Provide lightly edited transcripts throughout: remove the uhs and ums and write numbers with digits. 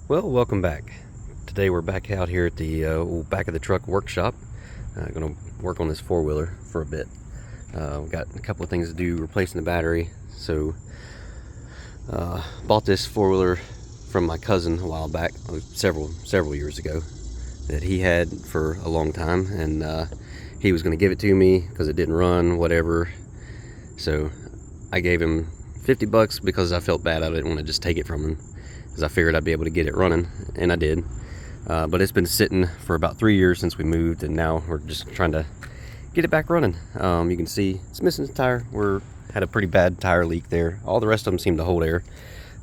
Well, welcome back. Today we're back out here at the back of the truck workshop. Gonna work on this four-wheeler for a bit. We've got a couple of things to do, replacing the battery. So, bought this four-wheeler from my cousin a while back, several years ago, that he had for a long time, and he was gonna give it to me because it didn't run, whatever. So I gave him $50 because I felt bad. I didn't want to just take it from him, because I figured I'd be able to get it running, and I did. But it's been sitting for about 3 years since we moved, and now we're just trying to get it back running. You can see it's missing a tire. Had a pretty bad tire leak there. All the rest of them seem to hold air.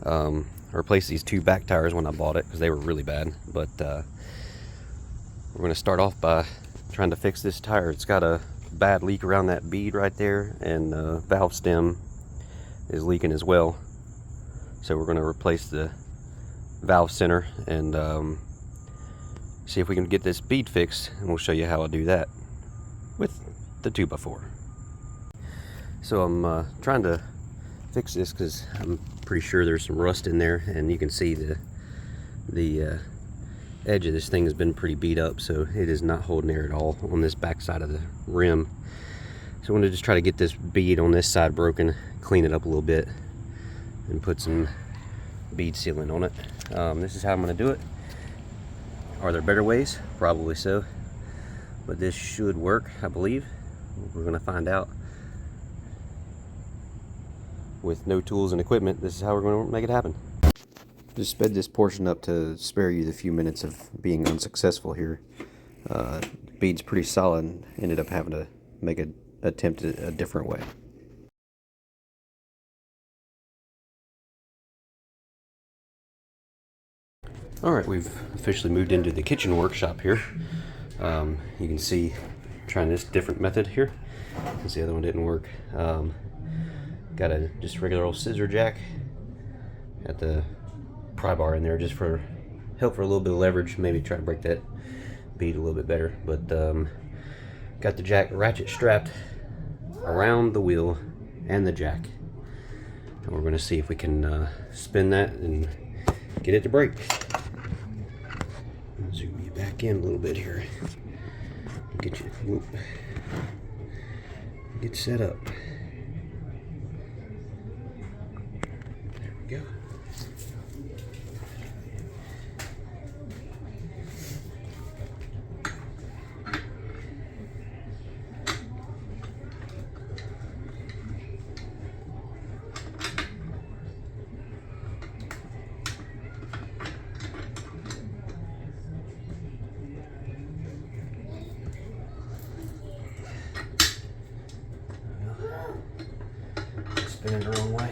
I replaced these two back tires when I bought it because they were really bad. But we're going to start off by trying to fix this tire. It's got a bad leak around that bead right there, and the valve stem is leaking as well. So we're going to replace the valve center and see if we can get this bead fixed, and we'll show you how I do that with the 2x4. So I'm trying to fix this because I'm pretty sure there's some rust in there, and you can see the edge of this thing has been pretty beat up, so it is not holding air at all on this back side of the rim. So I'm going to just try to get this bead on this side broken, clean it up a little bit, and put some bead sealant on it. This is how I'm going to do it. Are there better ways? Probably so, but this should work, I believe. We're going to find out. With no tools and equipment, this is how we're going to make it happen. Just sped this portion up to spare you the few minutes of being unsuccessful here. The bead's pretty solid. Ended up having to make an attempt a different way. Alright, we've officially moved into the kitchen workshop here. You can see, trying this different method here, because the other one didn't work. Got a just regular old scissor jack. Got the pry bar in there just for help, for a little bit of leverage, maybe try to break that bead a little bit better. But got the jack ratchet strapped around the wheel and the jack. And we're going to see if we can spin that and get it to break. Zoom you back in a little bit here. Get set up. There we go. Spinning the wrong way.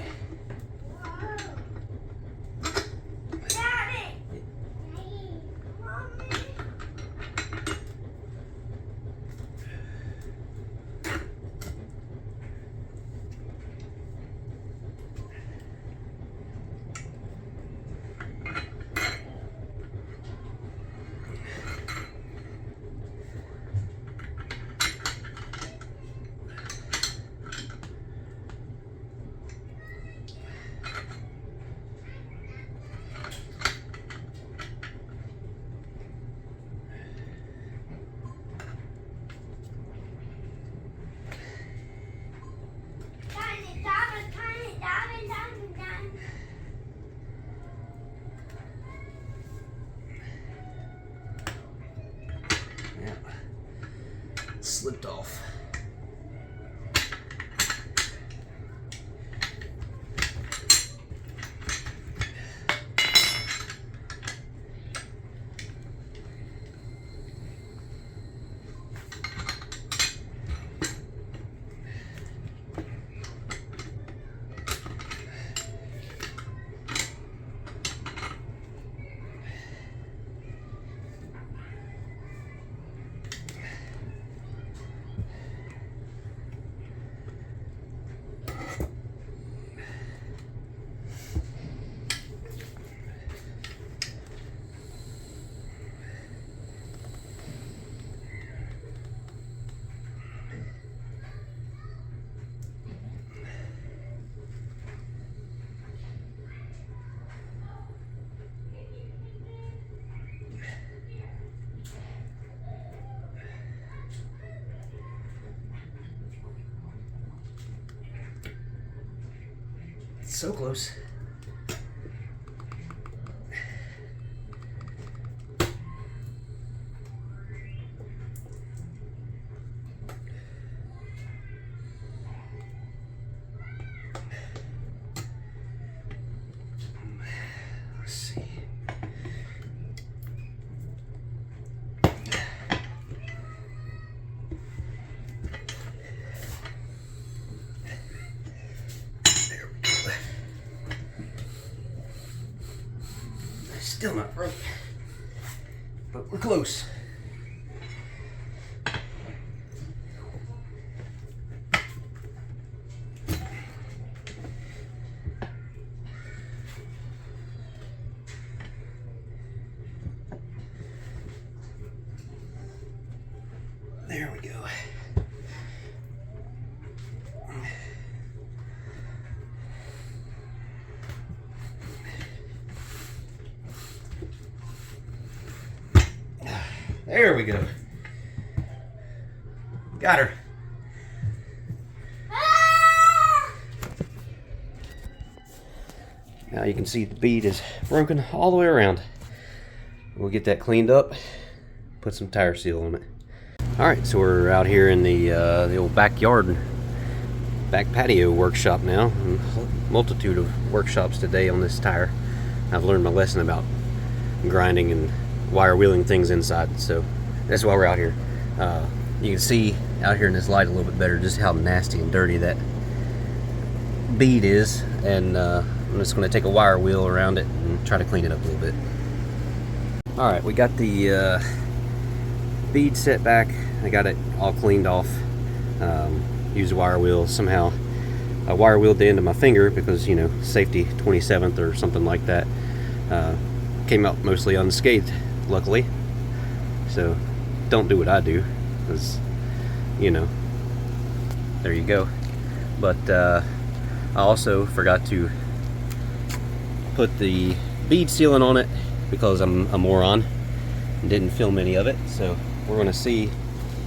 Slipped off. So close. Let's see. Still not right, but we're close. There we go. There we go. Got her. Now you can see the bead is broken all the way around. We'll get that cleaned up, put some tire seal on it. Alright, so we're out here in the old backyard, back patio workshop now. A multitude of workshops today on this tire. I've learned my lesson about grinding and wire wheeling things inside, so that's why we're out here. You can see out here in this light a little bit better just how nasty and dirty that bead is, and I'm just going to take a wire wheel around it and try to clean it up a little bit. Alright, we got the bead set back. I got it all cleaned off. Used a wire wheel. Somehow I wire wheeled the end of my finger because, you know, safety 27th or something like that. Came out mostly unscathed, luckily. So don't do what I do, because, you know, there you go. But I also forgot to put the bead sealant on it because I'm a moron and didn't film any of it. So we're going to see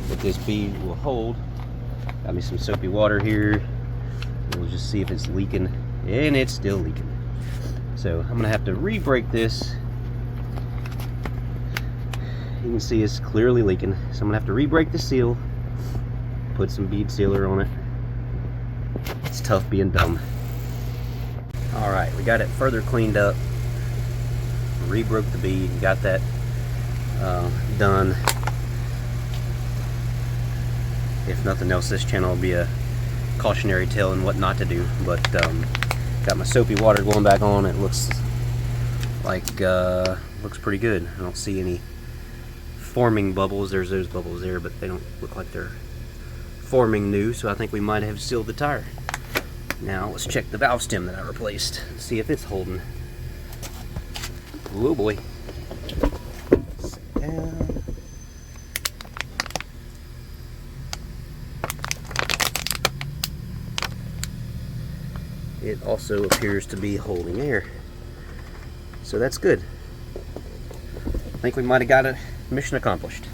what this bead will hold. Got me some soapy water here. We'll just see if it's leaking, and it's still leaking. So I'm going to have to re-break this. You can see it's clearly leaking, so I'm gonna have to re-break the seal, put some bead sealer on it. It's tough being dumb. Alright, we got it further cleaned up, re-broke the bead, got that done. If nothing else, this channel will be a cautionary tale on what not to do, but got my soapy water going back on. It looks like looks pretty good. I don't see any forming bubbles. There's those bubbles there, but they don't look like they're forming new, so I think we might have sealed the tire. Now let's check the valve stem that I replaced and see if it's holding. Oh boy. Sit down. It also appears to be holding air, so that's good. I think we might have got it. Mission accomplished.